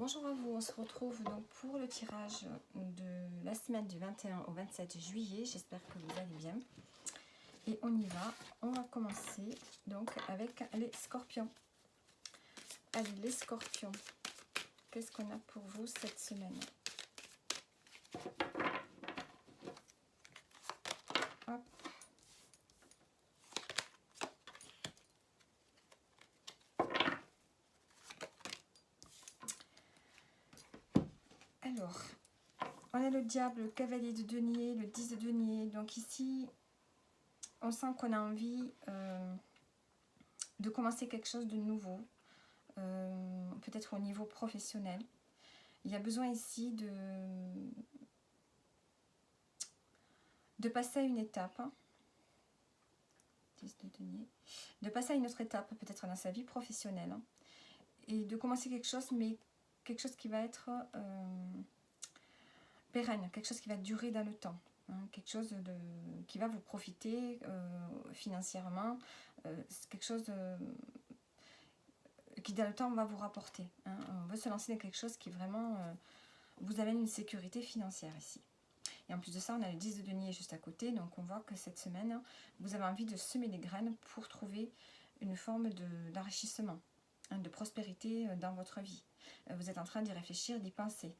Bonjour à vous, on se retrouve donc pour le tirage de la semaine du 21 au 27 juillet. J'espère que vous allez bien. Et on y va. On va commencer donc avec les scorpions. Allez, les scorpions, qu'est-ce qu'on a pour vous cette semaine? Hop. Alors, on a le diable, le cavalier de denier, le 10 de denier. Donc ici, on sent qu'on a envie de commencer quelque chose de nouveau, peut-être au niveau professionnel. Il y a besoin ici de passer à une étape, hein. 10 de denier, de passer à une autre étape, peut-être dans sa vie professionnelle, hein, et de commencer quelque chose, mais quelque chose qui va être pérenne, quelque chose qui va durer dans le temps, hein, quelque chose qui va vous profiter financièrement, quelque chose qui dans le temps va vous rapporter, hein. On veut se lancer dans quelque chose qui vraiment vous amène une sécurité financière ici. Et en plus de ça, on a le 10 de denier juste à côté, donc on voit que cette semaine, vous avez envie de semer des graines pour trouver une forme d'enrichissement, hein, de prospérité dans votre vie. Vous êtes en train d'y réfléchir, d'y penser.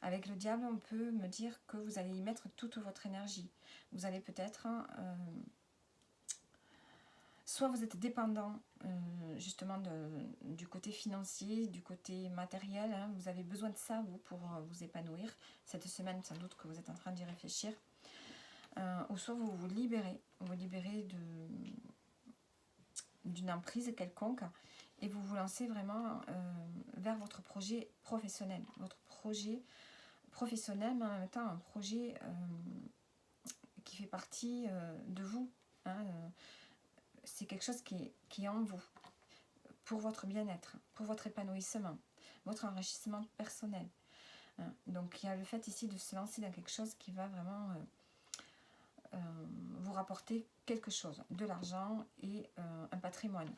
Avec le diable, on peut me dire que vous allez y mettre toute votre énergie. Vous allez peut-être... soit vous êtes dépendant justement du côté financier, du côté matériel, hein, vous avez besoin de ça vous pour vous épanouir. Cette semaine, sans doute que vous êtes en train d'y réfléchir. Ou soit vous vous libérez d'une emprise quelconque et vous vous lancez vraiment vers votre projet professionnel. Votre projet professionnel, mais en même temps un projet qui fait partie de vous, hein, c'est quelque chose qui est en vous, pour votre bien-être, pour votre épanouissement, votre enrichissement personnel, hein. Donc il y a le fait ici de se lancer dans quelque chose qui va vraiment vous rapporter quelque chose, de l'argent et un patrimoine.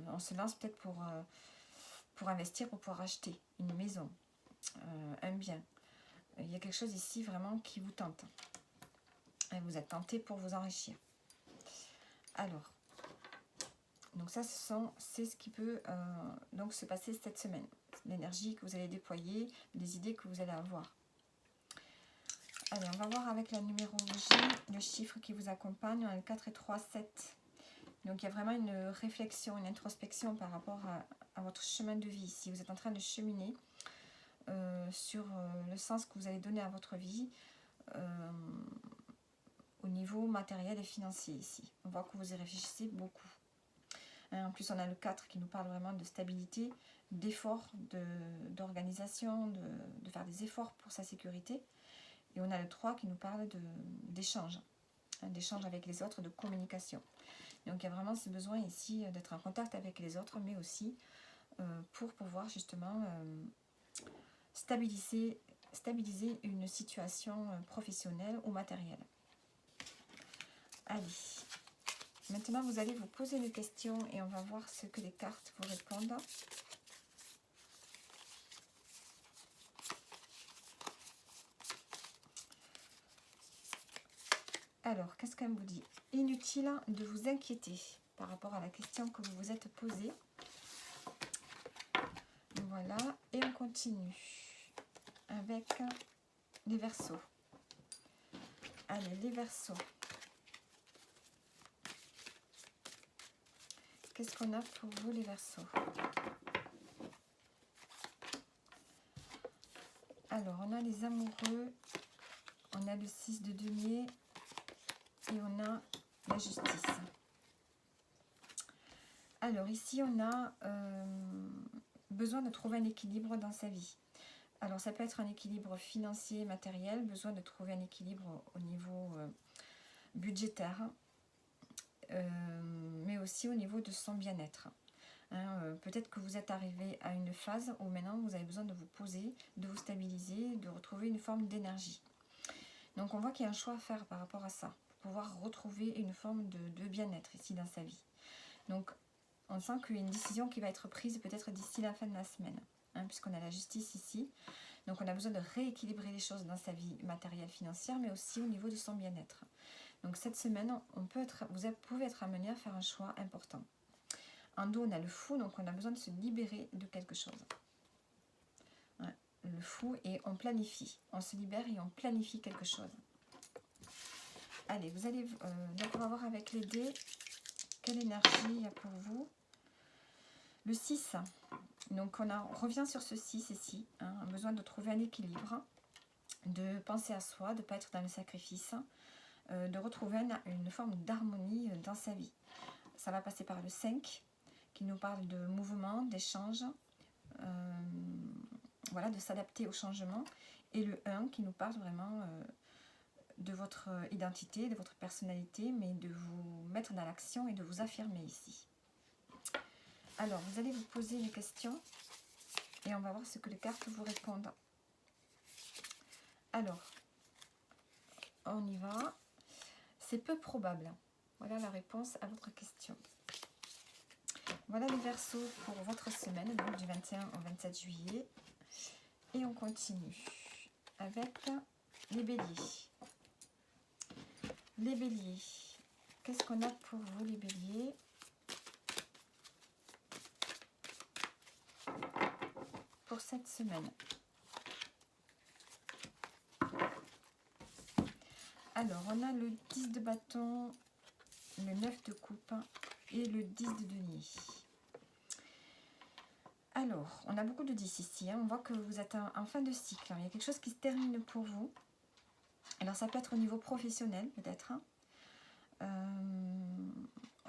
On se lance peut-être pour investir, pour pouvoir acheter une maison, un bien. Il y a quelque chose ici vraiment qui vous tente. Et vous êtes tenté pour vous enrichir. Alors, donc ça, c'est ce qui peut donc se passer cette semaine. L'énergie que vous allez déployer, les idées que vous allez avoir. Allez, on va voir avec la numérologie, le chiffre qui vous accompagne. On a le 4 et 3, 7. Donc il y a vraiment une réflexion, une introspection par rapport à votre chemin de vie. Si vous êtes en train de cheminer sur le sens que vous allez donner à votre vie au niveau matériel et financier ici. On voit que vous y réfléchissez beaucoup. En plus, on a le 4 qui nous parle vraiment de stabilité, d'effort, d'organisation, de faire des efforts pour sa sécurité. Et on a le 3 qui nous parle d'échange, d'échange avec les autres, de communication. Donc il y a vraiment ce besoin ici d'être en contact avec les autres, mais aussi pour pouvoir justement stabiliser une situation professionnelle ou matérielle. Allez, maintenant vous allez vous poser des questions et on va voir ce que les cartes vous répondent. Alors, qu'est-ce qu'elle vous dit? Inutile de vous inquiéter par rapport à la question que vous vous êtes posée. Voilà, et on continue avec les Verseaux. Allez, les Verseaux. Qu'est-ce qu'on a pour vous, les Verseaux? Alors, on a les amoureux, on a le 6 de denier et on a la justice. Alors, ici, on a besoin de trouver un équilibre dans sa vie. Alors, ça peut être un équilibre financier, matériel, besoin de trouver un équilibre au niveau budgétaire, mais aussi au niveau de son bien-être. Hein, peut-être que vous êtes arrivé à une phase où maintenant vous avez besoin de vous poser, de vous stabiliser, de retrouver une forme d'énergie. Donc on voit qu'il y a un choix à faire par rapport à ça, pour pouvoir retrouver une forme de bien-être ici dans sa vie. Donc on sent qu'il y a une décision qui va être prise peut-être d'ici la fin de la semaine. hein, puisqu'on a la justice ici. Donc on a besoin de rééquilibrer les choses dans sa vie matérielle, financière, mais aussi au niveau de son bien-être. Donc cette semaine, vous pouvez être amené à faire un choix important. En dos, on a le fou, donc on a besoin de se libérer de quelque chose. Ouais, le fou, et on planifie. On se libère et on planifie quelque chose. Allez, vous allez, donc on va voir avec les dés quelle énergie il y a pour vous. Le 6, donc on revient sur ce 6 ici, hein, un besoin de trouver un équilibre, de penser à soi, de ne pas être dans le sacrifice, de retrouver une forme d'harmonie dans sa vie. Ça va passer par le 5, qui nous parle de mouvement, d'échange, voilà, de s'adapter au changement, et le 1 qui nous parle vraiment de votre identité, de votre personnalité, mais de vous mettre dans l'action et de vous affirmer ici. Alors, vous allez vous poser les questions et on va voir ce que les cartes vous répondent. Alors, on y va. C'est peu probable. Voilà la réponse à votre question. Voilà les Verseaux pour votre semaine, donc du 21 au 27 juillet. Et on continue avec les Béliers. Les Béliers, qu'est-ce qu'on a pour vous les Béliers? Pour cette semaine. Alors, on a le 10 de bâton, le 9 de coupe et le 10 de denier. Alors, on a beaucoup de 10 ici. Hein. On voit que vous êtes en fin de cycle. Il y a quelque chose qui se termine pour vous. Alors, ça peut être au niveau professionnel, peut-être.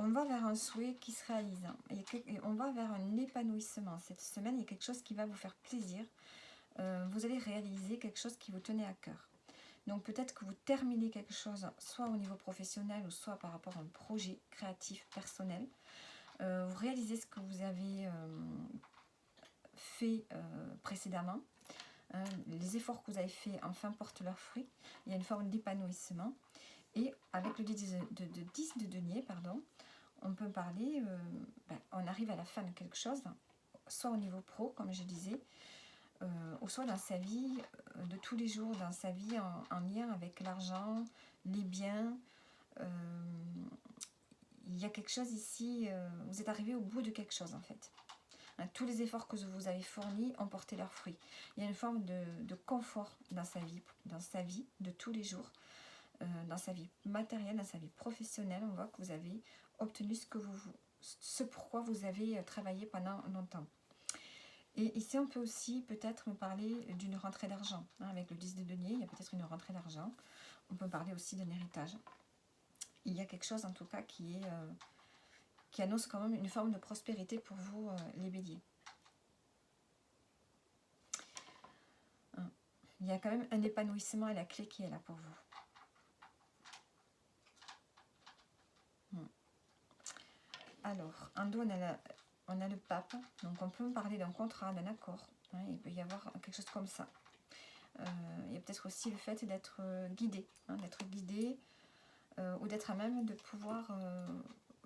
On va vers un souhait qui se réalise. Et on va vers un épanouissement. Cette semaine, il y a quelque chose qui va vous faire plaisir. Vous allez réaliser quelque chose qui vous tenait à cœur. Donc peut-être que vous terminez quelque chose, soit au niveau professionnel ou soit par rapport à un projet créatif personnel. Vous réalisez ce que vous avez fait précédemment. Les efforts que vous avez faits enfin portent leurs fruits. Il y a une forme d'épanouissement. Et avec le 10 de denier, pardon, on peut parler, on arrive à la fin de quelque chose, soit au niveau pro, comme je disais, ou soit dans sa vie de tous les jours, dans sa vie en lien avec l'argent, les biens. Il y a quelque chose ici, vous êtes arrivé au bout de quelque chose en fait. Hein, tous les efforts que vous avez fournis ont porté leurs fruits. Il y a une forme de confort dans sa vie de tous les jours, dans sa vie matérielle, dans sa vie professionnelle. On voit que vous avez obtenu ce pourquoi vous avez travaillé pendant longtemps. Et ici, on peut aussi peut-être me parler d'une rentrée d'argent. Hein, avec le 10 de denier, il y a peut-être une rentrée d'argent. On peut parler aussi d'un héritage. Il y a quelque chose, en tout cas, qui annonce quand même une forme de prospérité pour vous, les béliers. Hein. Il y a quand même un épanouissement à la clé qui est là pour vous. Alors, en dos, on a le pape. Donc, on peut parler d'un contrat, d'un accord. Hein, il peut y avoir quelque chose comme ça. Il y a peut-être aussi le fait d'être guidé. Hein, d'être guidé ou d'être à même de pouvoir,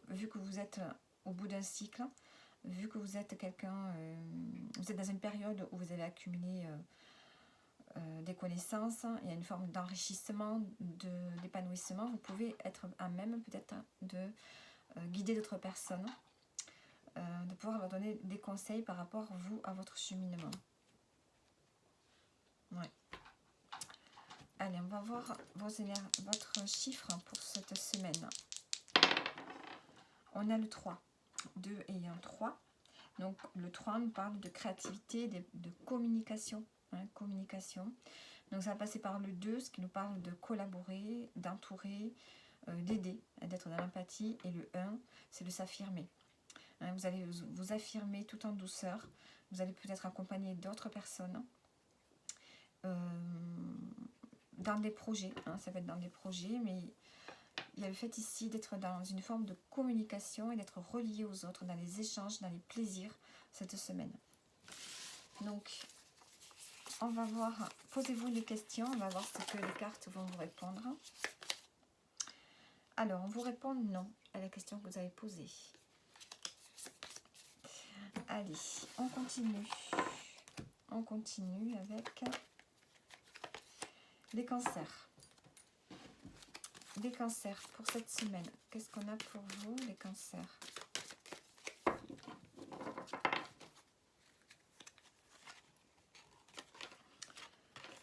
vu que vous êtes au bout d'un cycle, vu que vous êtes quelqu'un, vous êtes dans une période où vous avez accumulé des connaissances, il y a une forme d'enrichissement, d'épanouissement, vous pouvez être à même peut-être de guider d'autres personnes, de pouvoir leur donner des conseils par rapport, vous, à votre cheminement. Ouais. Allez, on va voir votre chiffre pour cette semaine. On a le 3, 2 et 1, 3. Donc, le 3 nous parle de créativité, de communication. Hein, communication. Donc, ça va passer par le 2, ce qui nous parle de collaborer, d'entourer, d'aider, d'être dans l'empathie. Et le 1, c'est de s'affirmer. Hein, vous allez vous affirmer tout en douceur. Vous allez peut-être accompagner d'autres personnes dans des projets. Hein, ça va être dans des projets, mais il y a le fait ici d'être dans une forme de communication et d'être relié aux autres, dans les échanges, dans les plaisirs cette semaine. Donc, on va voir, posez-vous les questions, on va voir ce que les cartes vont vous répondre. Alors, on vous répond non à la question que vous avez posée. Allez, on continue. on continue avec les cancers. Les cancers pour cette semaine. Qu'est-ce qu'on a pour vous, les cancers?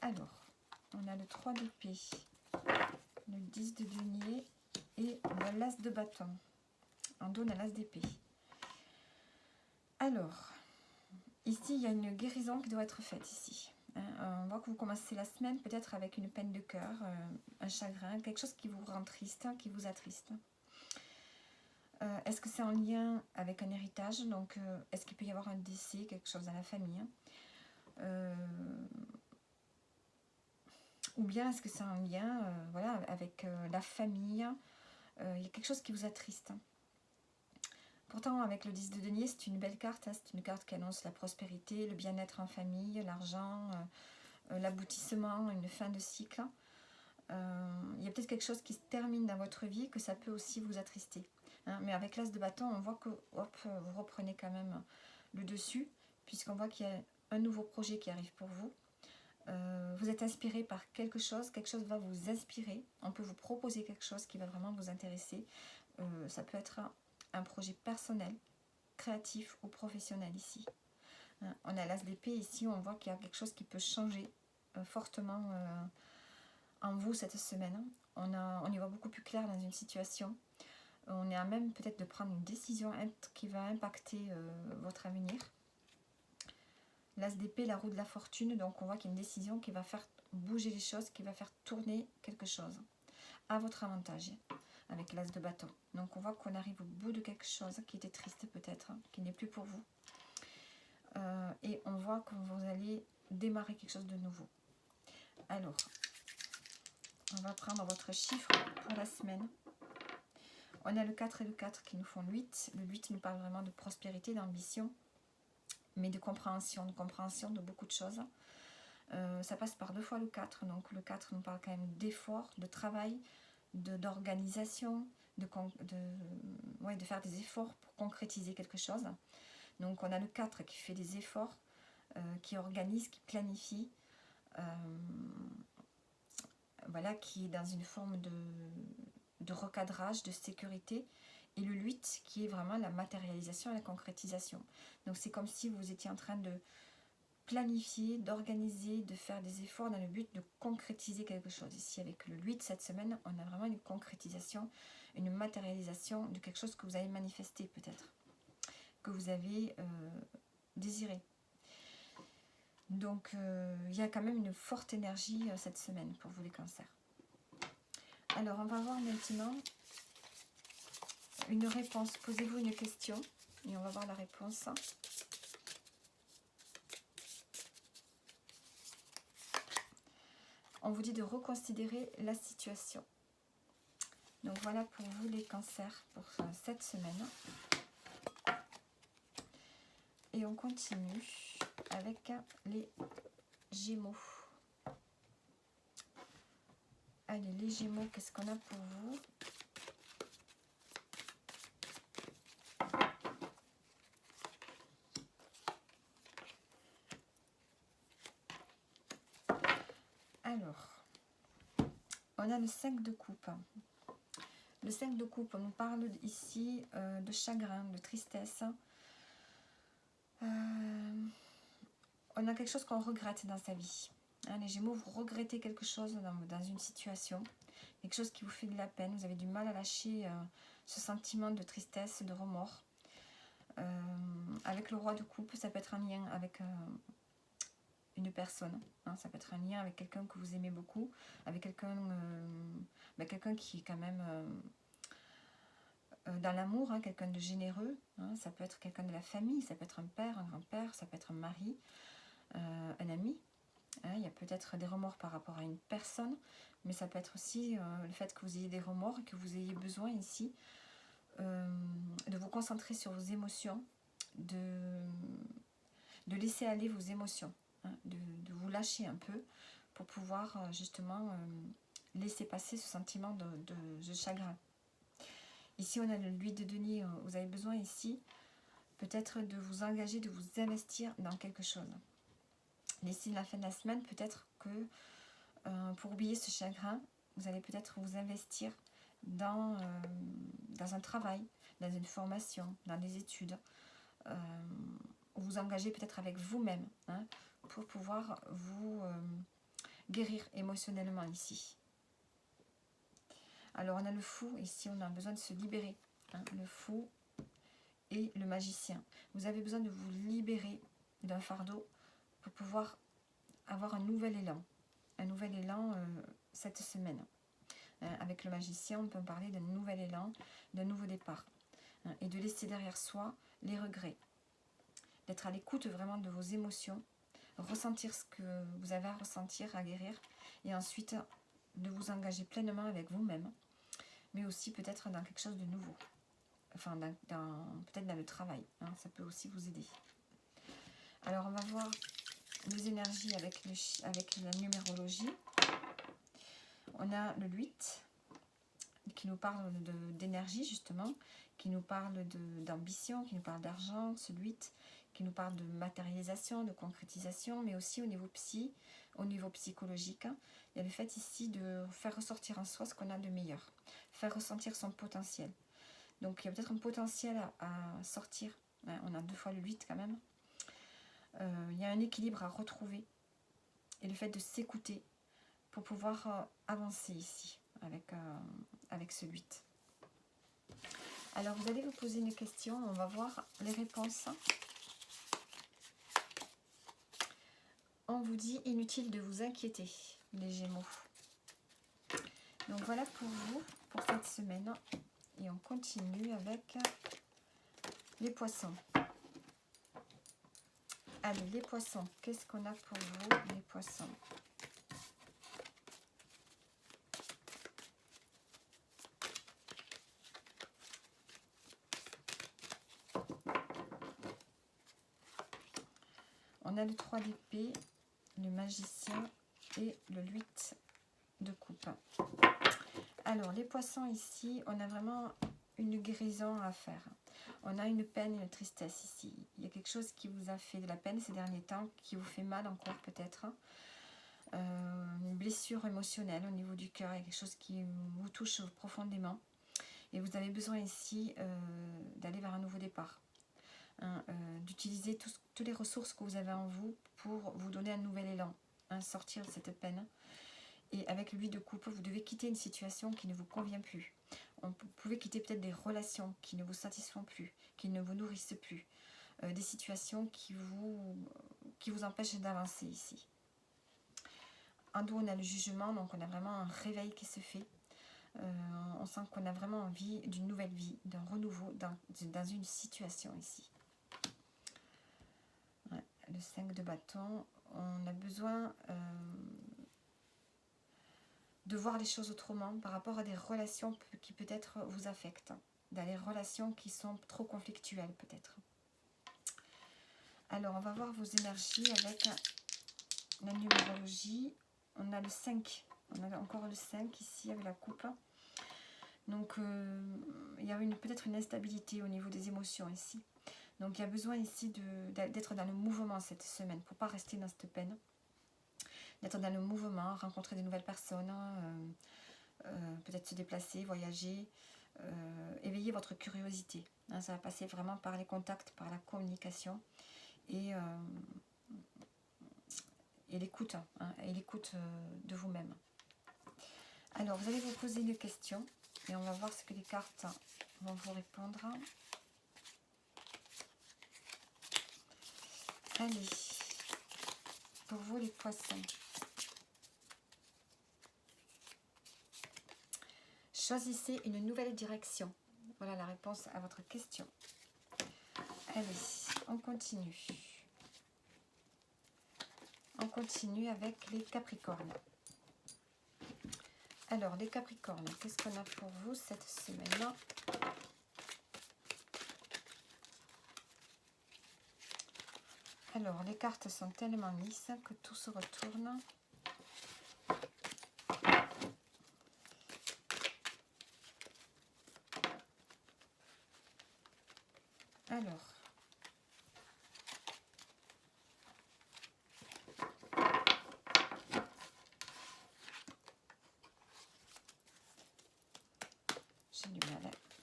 Alors, on a le 3 d'épée, le 10 de denier et l'as de bâton. En dos, on a l'as d'épée. Alors, ici, il y a une guérison qui doit être faite ici. On voit que vous commencez la semaine peut-être avec une peine de cœur, un chagrin, quelque chose qui vous rend triste, qui vous attriste. Est-ce que c'est en lien avec un héritage? Donc, est-ce qu'il peut y avoir un décès, quelque chose dans la famille? Ou bien est-ce que c'est en lien voilà, avec la famille? Il y a quelque chose qui vous attriste. Pourtant, avec le 10 de denier, c'est une belle carte. C'est une carte qui annonce la prospérité, le bien-être en famille, l'argent, l'aboutissement, une fin de cycle. Il y a peut-être quelque chose qui se termine dans votre vie, que ça peut aussi vous attrister. Mais avec l'as de bâton, on voit que hop, vous reprenez quand même le dessus, puisqu'on voit qu'il y a un nouveau projet qui arrive pour vous. Vous êtes inspiré par quelque chose va vous inspirer. On peut vous proposer quelque chose qui va vraiment vous intéresser. Ça peut être un projet personnel, créatif ou professionnel ici. On a l'as d'épée ici, on voit qu'il y a quelque chose qui peut changer fortement en vous cette semaine. On y voit beaucoup plus clair dans une situation. On est à même peut-être de prendre une décision qui va impacter votre avenir. L'as d'épée, la roue de la fortune, donc on voit qu'il y a une décision qui va faire bouger les choses, qui va faire tourner quelque chose à votre avantage avec l'as de bâton. Donc on voit qu'on arrive au bout de quelque chose qui était triste peut-être, qui n'est plus pour vous. Et on voit que vous allez démarrer quelque chose de nouveau. Alors, on va prendre votre chiffre pour la semaine. On a le 4 et le 4 qui nous font le 8. Le 8 nous parle vraiment de prospérité, d'ambition, mais de compréhension de beaucoup de choses. Ça passe par 2 fois le 4, donc le 4 nous parle quand même d'effort, de travail, d'organisation, de faire des efforts pour concrétiser quelque chose. Donc on a le 4 qui fait des efforts, qui organise, qui planifie, voilà, qui est dans une forme de recadrage, de sécurité, et le 8 qui est vraiment la matérialisation et la concrétisation. Donc c'est comme si vous étiez en train de planifier, d'organiser, de faire des efforts dans le but de concrétiser quelque chose. Ici avec le 8 cette semaine, on a vraiment une concrétisation, une matérialisation de quelque chose que vous avez manifesté peut-être, que vous avez désiré. Donc il y a quand même une forte énergie cette semaine pour vous les cancers. Alors on va voir maintenant une réponse. Posez-vous une question et on va voir la réponse. On vous dit de reconsidérer la situation. Donc voilà pour vous les cancers pour cette semaine. Et on continue avec les Gémeaux. Allez, les Gémeaux, qu'est-ce qu'on a pour vous? Alors, on a le 5 de coupe. Le 5 de coupe, on nous parle ici de chagrin, de tristesse. On a quelque chose qu'on regrette dans sa vie. Les Gémeaux, vous regrettez quelque chose dans une situation, quelque chose qui vous fait de la peine, vous avez du mal à lâcher ce sentiment de tristesse, de remords. Avec le roi de coupe, ça peut être un lien avec une personne, ça peut être un lien avec quelqu'un que vous aimez beaucoup, avec quelqu'un qui est quand même dans l'amour, quelqu'un de généreux, ça peut être quelqu'un de la famille, ça peut être un père, un grand-père, ça peut être un mari, un ami. Il y a peut-être des remords par rapport à une personne, mais ça peut être aussi le fait que vous ayez des remords et que vous ayez besoin ici de vous concentrer sur vos émotions, de laisser aller vos émotions, de vous lâcher un peu pour pouvoir justement laisser passer ce sentiment de chagrin. Ici, on a le 8 de denier. Vous avez besoin ici peut-être de vous engager, de vous investir dans quelque chose. d'ici la fin de la semaine, peut-être que pour oublier ce chagrin, vous allez peut-être vous investir dans un travail, dans une formation, dans des études, vous engager peut-être avec vous-même, hein, pour pouvoir vous guérir émotionnellement ici. Alors on a le fou, ici on a besoin de se libérer, hein, le fou et le magicien. Vous avez besoin de vous libérer d'un fardeau pour pouvoir avoir un nouvel élan cette semaine. Avec le magicien, on peut parler d'un nouvel élan, d'un nouveau départ, hein, et de laisser derrière soi les regrets, d'être à l'écoute vraiment de vos émotions, ressentir ce que vous avez à ressentir, à guérir, et ensuite de vous engager pleinement avec vous-même, mais aussi peut-être dans quelque chose de nouveau, enfin peut-être dans le travail, hein, ça peut aussi vous aider. Alors on va voir les énergies avec la numérologie. On a le 8 qui nous parle d'énergie justement, qui nous parle d'ambition, qui nous parle d'argent, ce 8 qui nous parle de matérialisation, de concrétisation, mais aussi au niveau psychologique. Il y a le fait ici de faire ressortir en soi ce qu'on a de meilleur, faire ressentir son potentiel. Donc il y a peut-être un potentiel à sortir, on a 2 fois le 8 quand même. Il y a un équilibre à retrouver, et le fait de s'écouter pour pouvoir avancer ici avec ce 8. Alors vous allez vous poser une question, on va voir les réponses. On vous dit inutile de vous inquiéter, les Gémeaux. Donc voilà pour vous, pour cette semaine. Et on continue avec les Poissons. Allez, les Poissons, qu'est-ce qu'on a pour vous, les Poissons? On a le 3 d'épée, le magicien et le 8 de coupe. Alors, les Poissons ici, on a vraiment une guérison à faire. On a une peine et une tristesse ici. Il y a quelque chose qui vous a fait de la peine ces derniers temps, qui vous fait mal encore peut-être. Une blessure émotionnelle au niveau du cœur, il y a quelque chose qui vous touche profondément. Et vous avez besoin ici d'aller vers un nouveau départ. Hein, d'utiliser toutes les ressources que vous avez en vous pour vous donner un nouvel élan, hein, sortir de cette peine. Et avec le 8 de coupe, vous devez quitter une situation qui ne vous convient plus. Vous pouvez quitter peut-être des relations qui ne vous satisfont plus, qui ne vous nourrissent plus. Des situations qui vous empêchent d'avancer ici. En dos, on a le jugement, donc on a vraiment un réveil qui se fait. On sent qu'on a vraiment envie d'une nouvelle vie, d'un renouveau dans une situation ici. Ouais, le 5 de bâton, on a besoin de voir les choses autrement par rapport à des relations qui peut-être vous affectent, dans les relations qui sont trop conflictuelles peut-être. Alors on va voir vos énergies avec la numérologie. On a le 5, on a encore le 5 ici avec la coupe. Donc il y a peut-être une instabilité au niveau des émotions ici. Donc il y a besoin ici d'être dans le mouvement cette semaine pour ne pas rester dans cette peine. D'être dans le mouvement, rencontrer de nouvelles personnes, peut-être se déplacer, voyager, éveiller votre curiosité. Hein, ça va passer vraiment par les contacts, par la communication et l'écoute, hein, et l'écoute de vous-même. Alors vous allez vous poser une question et on va voir ce que les cartes vont vous répondre. Allez, pour vous les Poissons. Choisissez une nouvelle direction. Voilà la réponse à votre question. Allez, on continue. On continue avec les Capricornes. Alors, les Capricornes, qu'est-ce qu'on a pour vous cette semaine-là? Alors, les cartes sont tellement lisses que tout se retourne. Alors,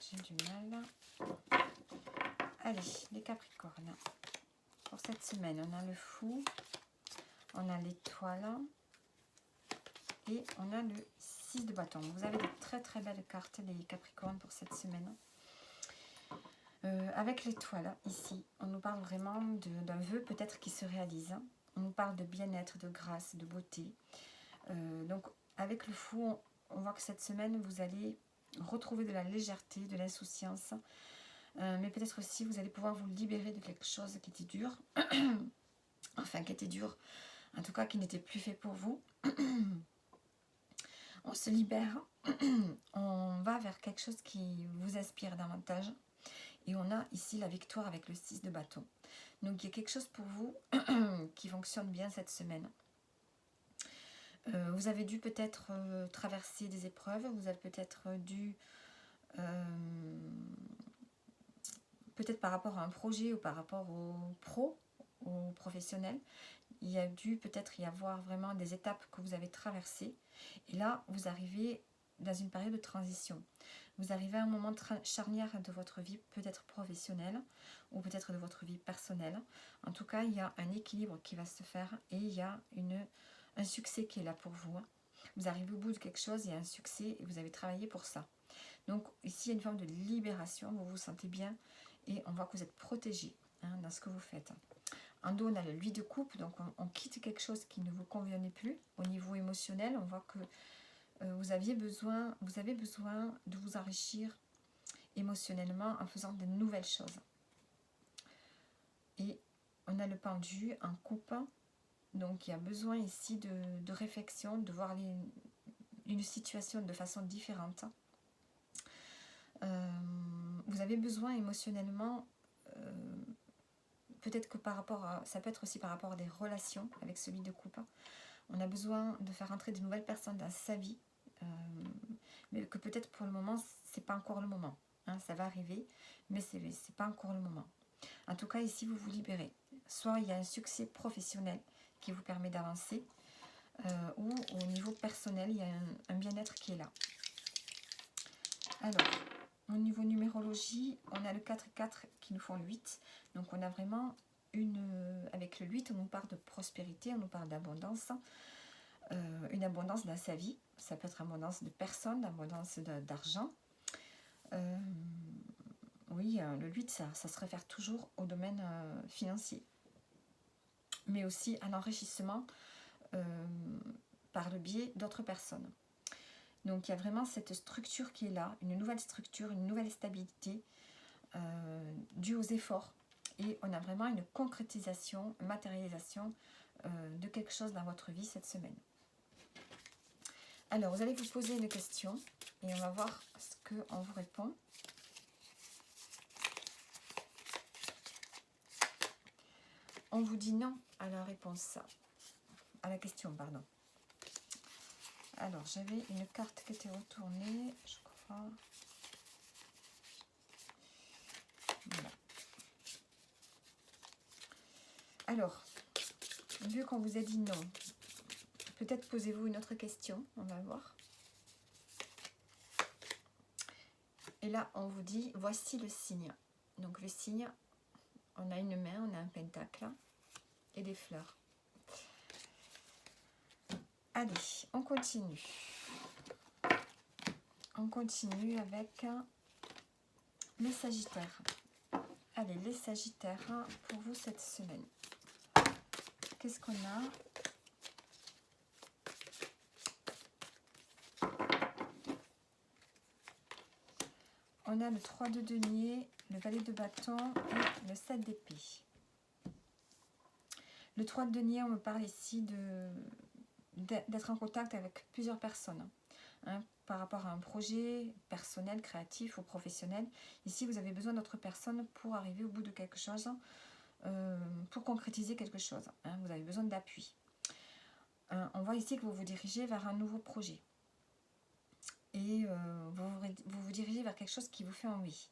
j'ai du mal. Allez, les Capricornes. Pour cette semaine, on a le fou, on a l'étoile et on a le 6 de bâton. Vous avez de très très belles cartes, les Capricornes, pour cette semaine. Avec l'étoile, ici, on nous parle vraiment d'un vœu peut-être qui se réalise. On nous parle de bien-être, de grâce, de beauté. Donc, avec le fou, on voit que cette semaine, vous allez retrouver de la légèreté, de l'insouciance. Mais peut-être aussi, vous allez pouvoir vous libérer de quelque chose qui était dur. Enfin, qui était dur. En tout cas, qui n'était plus fait pour vous. On se libère. On va vers quelque chose qui vous inspire davantage. Et on a ici la victoire avec le 6 de bâton. Donc, il y a quelque chose pour vous qui fonctionne bien cette semaine. Vous avez dû peut-être traverser des épreuves. Vous avez peut-être dû... peut-être par rapport à un projet ou par rapport au pro, au professionnel. Il y a dû peut-être y avoir vraiment des étapes que vous avez traversées. Et là, vous arrivez dans une période de transition. Vous arrivez à un moment charnière de votre vie, peut-être professionnelle ou peut-être de votre vie personnelle. En tout cas, il y a un équilibre qui va se faire et il y a un succès qui est là pour vous. Vous arrivez au bout de quelque chose, il y a un succès et vous avez travaillé pour ça. Donc ici, il y a une forme de libération, vous vous sentez bien et on voit que vous êtes protégé dans ce que vous faites. En dos, on a le 8 de coupe, donc on quitte quelque chose qui ne vous convenait plus. Au niveau émotionnel, on voit que vous avez besoin de vous enrichir émotionnellement en faisant de nouvelles choses. Et on a le pendu en coupe, donc il y a besoin ici de réflexion, de voir une situation de façon différente. Vous avez besoin émotionnellement, peut-être que par rapport à, ça peut être aussi par rapport à des relations avec celui de coupe. On a besoin de faire entrer de nouvelles personnes dans sa vie, mais que peut-être pour le moment, c'est pas encore le moment. Ça va arriver, mais c'est pas encore le moment. En tout cas, ici, vous vous libérez. Soit il y a un succès professionnel qui vous permet d'avancer, ou au niveau personnel, il y a un bien-être qui est là. Alors, au niveau numérologie, on a le 4 et 4 qui nous font le 8. Donc, on a vraiment avec le 8, on nous parle de prospérité, on nous parle d'abondance. Une abondance dans sa vie. Ça peut être abondance de personnes, abondance d'argent. Oui, le 8, ça se réfère toujours au domaine financier. Mais aussi à l'enrichissement par le biais d'autres personnes. Donc il y a vraiment cette structure qui est là, une nouvelle structure, une nouvelle stabilité due aux efforts. Et on a vraiment une concrétisation, une matérialisation de quelque chose dans votre vie cette semaine. Alors, vous allez vous poser une question et on va voir ce qu'on vous répond. On vous dit non à la réponse, à la question, pardon. Alors, j'avais une carte qui était retournée, je crois. Voilà. Alors, vu qu'on vous a dit non, peut-être posez-vous une autre question, on va voir. Et là, on vous dit, voici le signe. Donc le signe, on a une main, on a un pentacle et des fleurs. Allez, on continue. On continue avec les Sagittaires. Allez, les Sagittaires, pour vous cette semaine. Qu'est-ce qu'on a ? On a le 3 de denier, le valet de bâton et le 7 d'épée. Le 3 de denier, on me parle ici d'être en contact avec plusieurs personnes. Par rapport à un projet personnel, créatif ou professionnel. Ici, vous avez besoin d'autres personnes pour arriver au bout de quelque chose, pour concrétiser quelque chose. Vous avez besoin d'appui. On voit ici que vous vous dirigez vers un nouveau projet. Et vous vous dirigez vers quelque chose qui vous fait envie.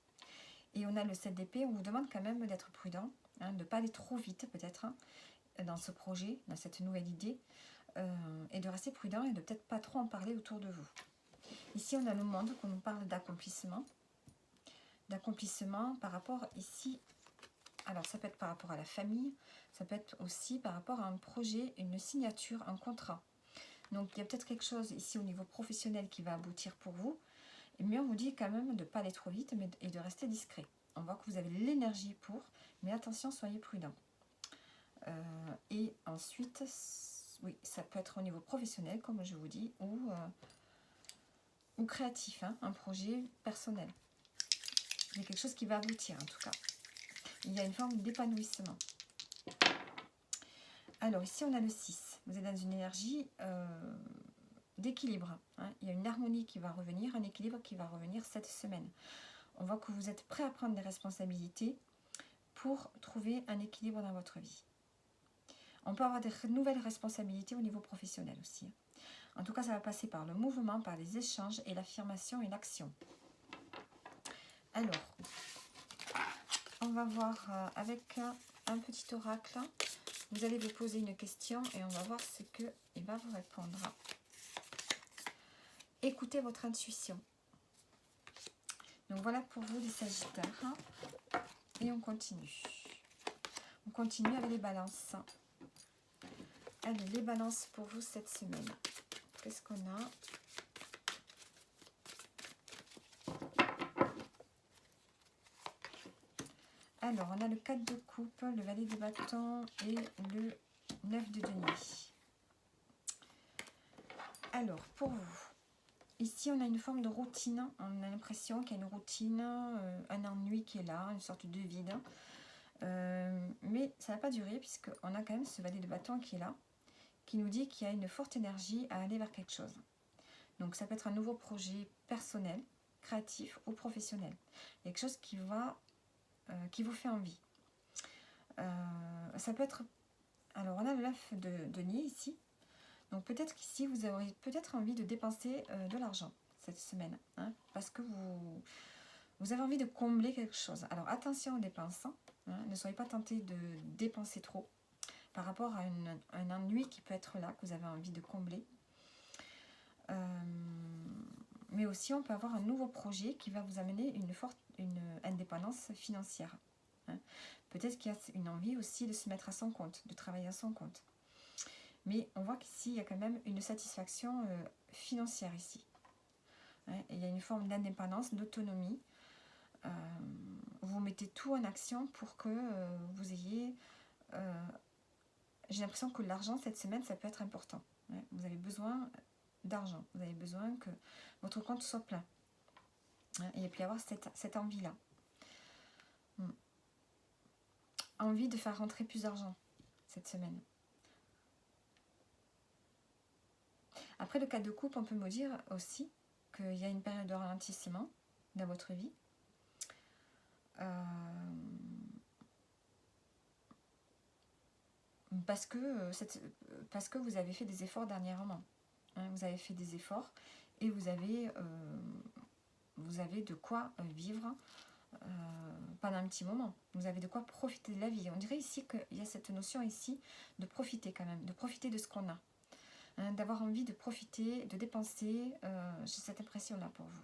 Et on a le 7 d'épée, on vous demande quand même d'être prudent, de ne pas aller trop vite peut-être dans ce projet, dans cette nouvelle idée, et de rester prudent et de peut-être pas trop en parler autour de vous. Ici, on a le monde qu'on nous parle d'accomplissement. d'accomplissement par rapport ici. Alors, ça peut être par rapport à la famille, ça peut être aussi par rapport à un projet, une signature, un contrat. Donc, il y a peut-être quelque chose ici au niveau professionnel qui va aboutir pour vous. Mais on vous dit quand même de ne pas aller trop vite et de rester discret. On voit que vous avez l'énergie pour, mais attention, soyez prudent. Et ensuite, oui, ça peut être au niveau professionnel, comme je vous dis, ou créatif, hein, un projet personnel. Il y a quelque chose qui va aboutir, en tout cas. Il y a une forme d'épanouissement. Alors, ici, on a le 6. Vous êtes dans une énergie d'équilibre. Hein. Il y a une harmonie qui va revenir, un équilibre qui va revenir cette semaine. On voit que vous êtes prêt à prendre des responsabilités pour trouver un équilibre dans votre vie. On peut avoir des nouvelles responsabilités au niveau professionnel aussi. En tout cas, ça va passer par le mouvement, par les échanges et l'affirmation et l'action. Alors, on va voir avec un petit oracle. Vous allez vous poser une question et on va voir ce qu'il va vous répondre. Écoutez votre intuition. Donc voilà pour vous les Sagittaires. Et on continue. On continue avec les balances. Allez, les balances pour vous cette semaine. Qu'est-ce qu'on a? Alors, on a le 4 de coupe, le valet de bâton et le 9 de denier. Alors, pour vous, ici, on a une forme de routine. On a l'impression qu'il y a une routine, un ennui qui est là, une sorte de vide. Mais ça ne va pas durer puisqu'on a quand même ce valet de bâton qui est là, qui nous dit qu'il y a une forte énergie à aller vers quelque chose. Donc, ça peut être un nouveau projet personnel, créatif ou professionnel. Quelque chose qui vous fait envie. Ça peut être... Alors, on a le 9 de denier ici. Donc, peut-être qu'ici, vous aurez peut-être envie de dépenser de l'argent cette semaine. Hein, parce que vous avez envie de combler quelque chose. Alors, attention aux dépenses. Hein, ne soyez pas tentés de dépenser trop par rapport à un ennui qui peut être là, que vous avez envie de combler. Mais aussi, on peut avoir un nouveau projet qui va vous amener une indépendance financière. Hein. Peut-être qu'il y a une envie aussi de se mettre à son compte, de travailler à son compte. Mais on voit qu'ici, il y a quand même une satisfaction financière ici. Hein. Et il y a une forme d'indépendance, d'autonomie. Vous mettez tout en action pour que vous ayez... j'ai l'impression que l'argent, cette semaine, ça peut être important. Hein. Vous avez besoin d'argent. Vous avez besoin que votre compte soit plein. Hein. Et puis avoir cette envie-là. Envie de faire rentrer plus d'argent cette semaine. Après le 4 de coupe, on peut me dire aussi qu'il y a une période de ralentissement dans votre vie. Parce que vous avez fait des efforts dernièrement. Hein, vous avez fait des efforts et vous avez de quoi vivre pendant un petit moment. Vous avez de quoi profiter de la vie. On dirait ici qu'il y a cette notion ici de profiter quand même, de profiter de ce qu'on a. Hein, d'avoir envie de profiter, de dépenser. J'ai cette impression-là pour vous.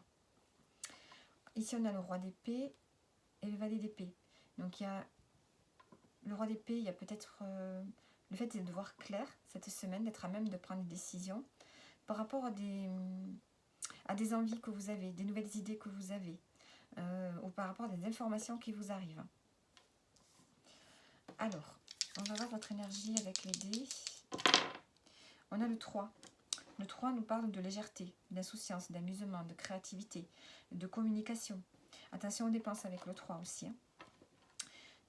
Ici, on a le roi d'épée et le valet d'épée. Donc, il y a le roi d'épée, il y a peut-être le fait de voir clair cette semaine, d'être à même de prendre des décisions par rapport à des envies que vous avez, des nouvelles idées que vous avez, ou par rapport à des informations qui vous arrivent. Alors, on va voir votre énergie avec les dés. On a le 3. Le 3 nous parle de légèreté, d'insouciance, d'amusement, de créativité, de communication. Attention aux dépenses avec le 3 aussi. Hein.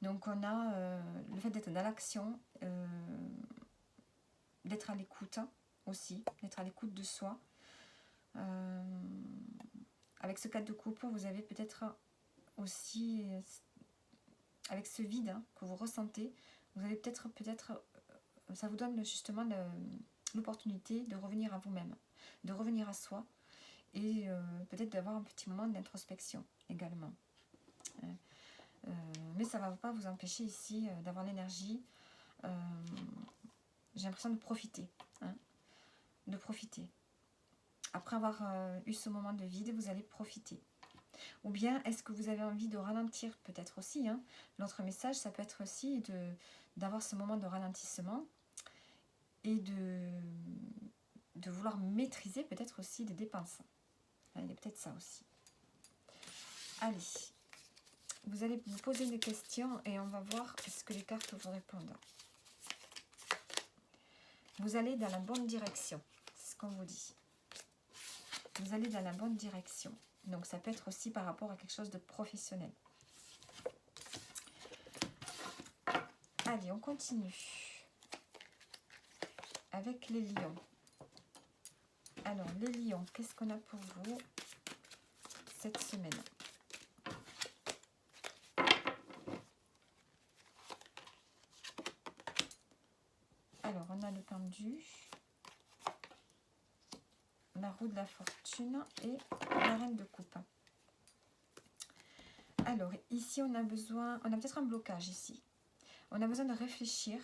Donc on a le fait d'être dans l'action, d'être à l'écoute aussi, d'être à l'écoute de soi. Avec ce 4 de coupe, vous avez peut-être aussi, avec ce vide que vous ressentez, vous avez peut-être, ça vous donne justement l'opportunité de revenir à vous-même, de revenir à soi et peut-être d'avoir un petit moment d'introspection également. Mais ça ne va pas vous empêcher ici d'avoir l'énergie. J'ai l'impression de profiter. Hein, de profiter. Après avoir eu ce moment de vide, vous allez profiter. Ou bien est-ce que vous avez envie de ralentir peut-être aussi, hein. L'autre message, ça peut être aussi d'avoir ce moment de ralentissement et de vouloir maîtriser peut-être aussi les dépenses. Il y a peut-être ça aussi. Allez, vous allez vous poser des questions et on va voir ce que les cartes vous répondent. Vous allez dans la bonne direction, c'est ce qu'on vous dit. Vous allez dans la bonne direction. Donc ça peut être aussi par rapport à quelque chose de professionnel. Allez, on continue avec les lions. Alors, les lions, qu'est-ce qu'on a pour vous cette semaine? Alors, on a le pendu, la roue de la fortune et la reine de coupe. Alors, ici, on a peut-être un blocage ici. On a besoin de réfléchir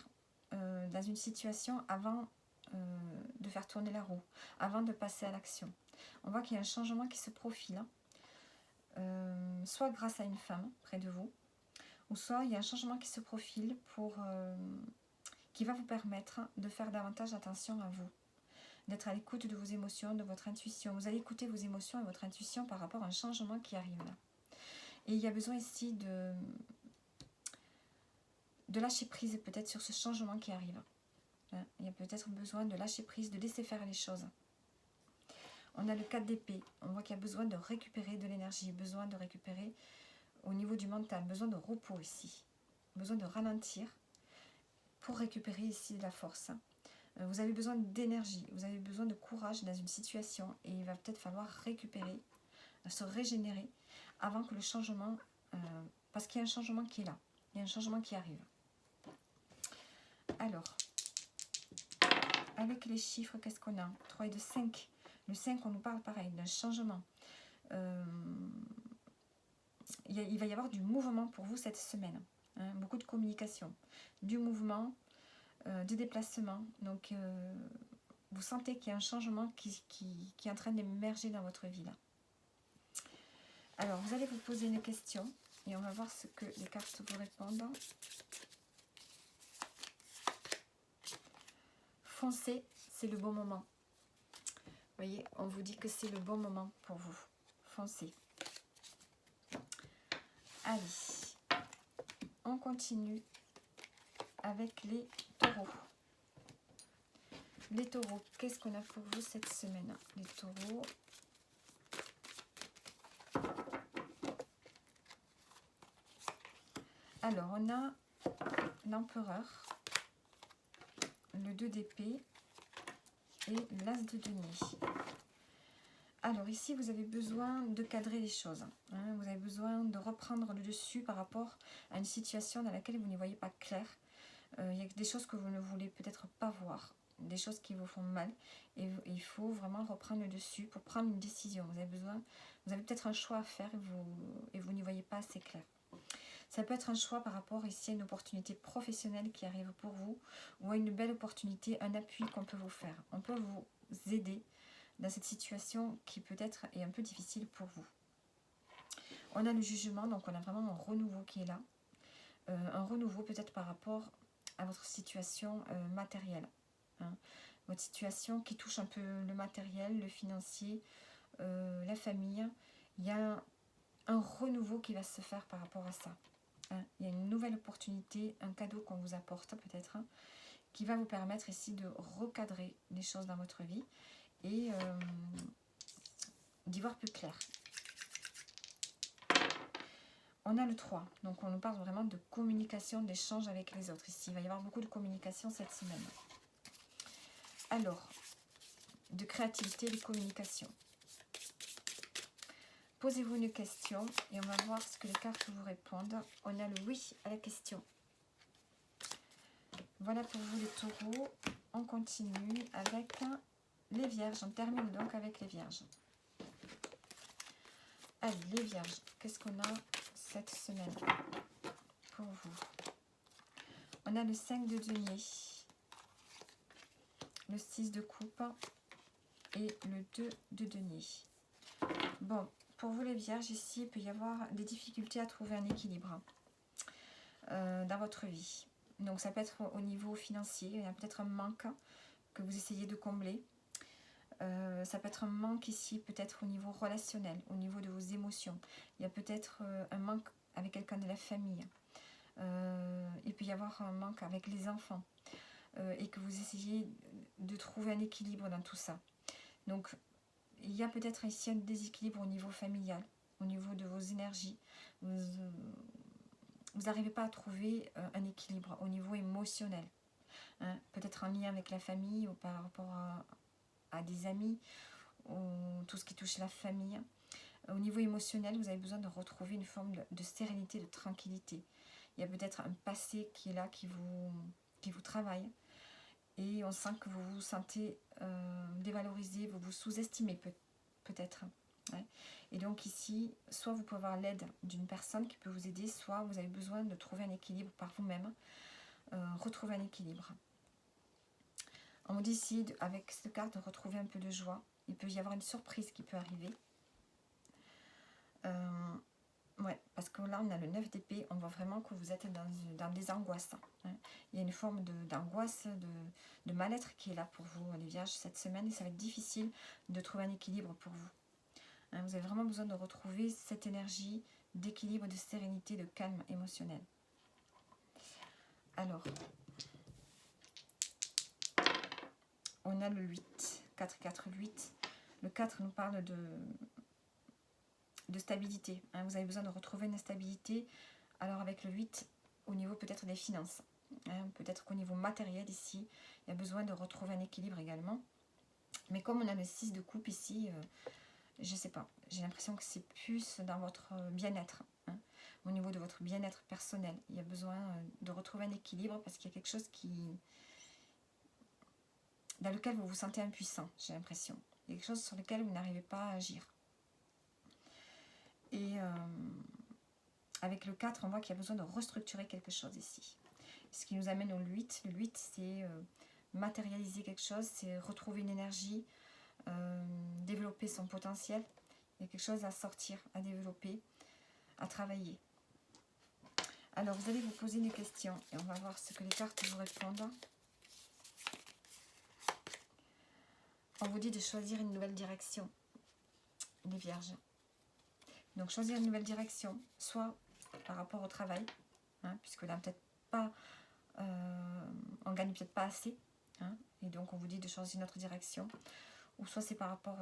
dans une situation avant de faire tourner la roue, avant de passer à l'action. On voit qu'il y a un changement qui se profile, soit grâce à une femme près de vous, ou soit il y a un changement qui se profile qui va vous permettre de faire davantage attention à vous, d'être à l'écoute de vos émotions, de votre intuition. Vous allez écouter vos émotions et votre intuition par rapport à un changement qui arrive là. Et il y a besoin ici de lâcher prise peut-être sur ce changement qui arrive. Il y a peut-être besoin de lâcher prise, de laisser faire les choses. On a le 4 d'épée. On voit qu'il y a besoin de récupérer de l'énergie, besoin de récupérer au niveau du mental, besoin de repos ici, besoin de ralentir pour récupérer ici de la force. Vous avez besoin d'énergie, vous avez besoin de courage dans une situation et il va peut-être falloir récupérer, se régénérer avant que le changement, parce qu'il y a un changement qui est là, il y a un changement qui arrive. Alors, avec les chiffres, qu'est-ce qu'on a? 3 et 2, 5. Le 5, on nous parle pareil, d'un changement. Il va y avoir du mouvement pour vous cette semaine. Hein, beaucoup de communication, du mouvement, des déplacements. Donc, vous sentez qu'il y a un changement qui est en train d'émerger dans votre vie là. Alors, vous allez vous poser une question et on va voir ce que les cartes vous répondent. Foncez, c'est le bon moment. Vous voyez, on vous dit que c'est le bon moment pour vous. Foncez. Allez, on continue avec les taureaux. Les taureaux, qu'est-ce qu'on a pour vous cette semaine? Les taureaux. Alors, on a l'empereur, le 2 d'épée et l'as de denier. Alors ici, vous avez besoin de cadrer les choses. Hein, vous avez besoin de reprendre le dessus par rapport à une situation dans laquelle vous n'y voyez pas clair. Il y a des choses que vous ne voulez peut-être pas voir, des choses qui vous font mal. Et il faut vraiment reprendre le dessus pour prendre une décision. Vous avez peut-être un choix à faire et vous n'y voyez pas assez clair. Ça peut être un choix par rapport ici à une opportunité professionnelle qui arrive pour vous ou à une belle opportunité, un appui qu'on peut vous faire. On peut vous aider dans cette situation qui peut-être est un peu difficile pour vous. On a le jugement, donc on a vraiment un renouveau qui est là. Un renouveau peut-être par rapport à votre situation matérielle. Hein. Votre situation qui touche un peu le matériel, le financier, la famille. Il y a un renouveau qui va se faire par rapport à ça. Hein. Il y a une nouvelle opportunité, un cadeau qu'on vous apporte peut-être, hein, qui va vous permettre ici de recadrer les choses dans votre vie et d'y voir plus clair. On a le 3, donc on nous parle vraiment de communication, d'échange avec les autres ici. Il va y avoir beaucoup de communication cette semaine. Alors, de créativité, de communication. Posez-vous une question et on va voir ce que les cartes vous répondent. On a le oui à la question. Voilà pour vous les taureaux. On continue avec les vierges. On termine donc avec les vierges. Allez, les vierges, qu'est-ce qu'on a cette semaine pour vous? On a le 5 de denier, le 6 de coupe et le 2 de denier. Bon, pour vous les Vierges, ici, il peut y avoir des difficultés à trouver un équilibre dans votre vie. Donc ça peut être au niveau financier, il y a peut-être un manque que vous essayez de combler. Ça peut être un manque ici, peut-être au niveau relationnel, au niveau de vos émotions. Il y a peut-être un manque avec quelqu'un de la famille. Il peut y avoir un manque avec les enfants. Et que vous essayez de trouver un équilibre dans tout ça. Donc, il y a peut-être ici un déséquilibre au niveau familial, au niveau de vos énergies. Vous n'arrivez pas à trouver un équilibre au niveau émotionnel. Hein, peut-être en lien avec la famille ou par rapport à des amis, ou tout ce qui touche la famille. Au niveau émotionnel, vous avez besoin de retrouver une forme de sérénité, de tranquillité. Il y a peut-être un passé qui est là, qui vous travaille. Et on sent que vous vous sentez dévalorisé, vous vous sous-estimez peut-être. Ouais. Et donc ici, soit vous pouvez avoir l'aide d'une personne qui peut vous aider, soit vous avez besoin de trouver un équilibre par vous-même, retrouver un équilibre. On vous dit ici, avec cette carte, de retrouver un peu de joie. Il peut y avoir une surprise qui peut arriver. Ouais, parce que là, on a le 9 d'épée, on voit vraiment que vous êtes dans des angoisses. Hein. Il y a une forme d'angoisse, de mal-être qui est là pour vous, les Vierges, cette semaine. Et ça va être difficile de trouver un équilibre pour vous. Hein, vous avez vraiment besoin de retrouver cette énergie d'équilibre, de sérénité, de calme émotionnel. Alors, on a le 8, 4, 4, 8. Le 4 nous parle de stabilité. Hein. Vous avez besoin de retrouver une stabilité. Alors avec le 8, au niveau peut-être des finances. Hein. Peut-être qu'au niveau matériel ici, il y a besoin de retrouver un équilibre également. Mais comme on a le 6 de coupe ici, je ne sais pas. J'ai l'impression que c'est plus dans votre bien-être. Hein. Au niveau de votre bien-être personnel. Il y a besoin de retrouver un équilibre parce qu'il y a quelque chose dans lequel vous vous sentez impuissant, j'ai l'impression. Il y a quelque chose sur lequel vous n'arrivez pas à agir. Et avec le 4, on voit qu'il y a besoin de restructurer quelque chose ici. Ce qui nous amène au 8. Le 8, c'est matérialiser quelque chose, c'est retrouver une énergie, développer son potentiel. Il y a quelque chose à sortir, à développer, à travailler. Alors, vous allez vous poser une question et on va voir ce que les cartes vous répondent. On vous dit de choisir une nouvelle direction, les Vierges. Donc, choisir une nouvelle direction, soit par rapport au travail, hein, puisque là, peut-être pas, on gagne peut-être pas assez, hein, et donc on vous dit de choisir une autre direction, ou soit c'est par rapport,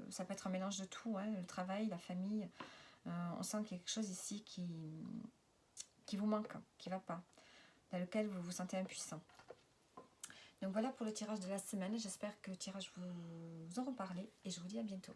ça peut être un mélange de tout, hein, le travail, la famille, on sent qu'il y a quelque chose ici qui vous manque, qui ne va pas, dans lequel vous vous sentez impuissant. Donc voilà pour le tirage de la semaine, j'espère que le tirage vous en reparlez, et je vous dis à bientôt.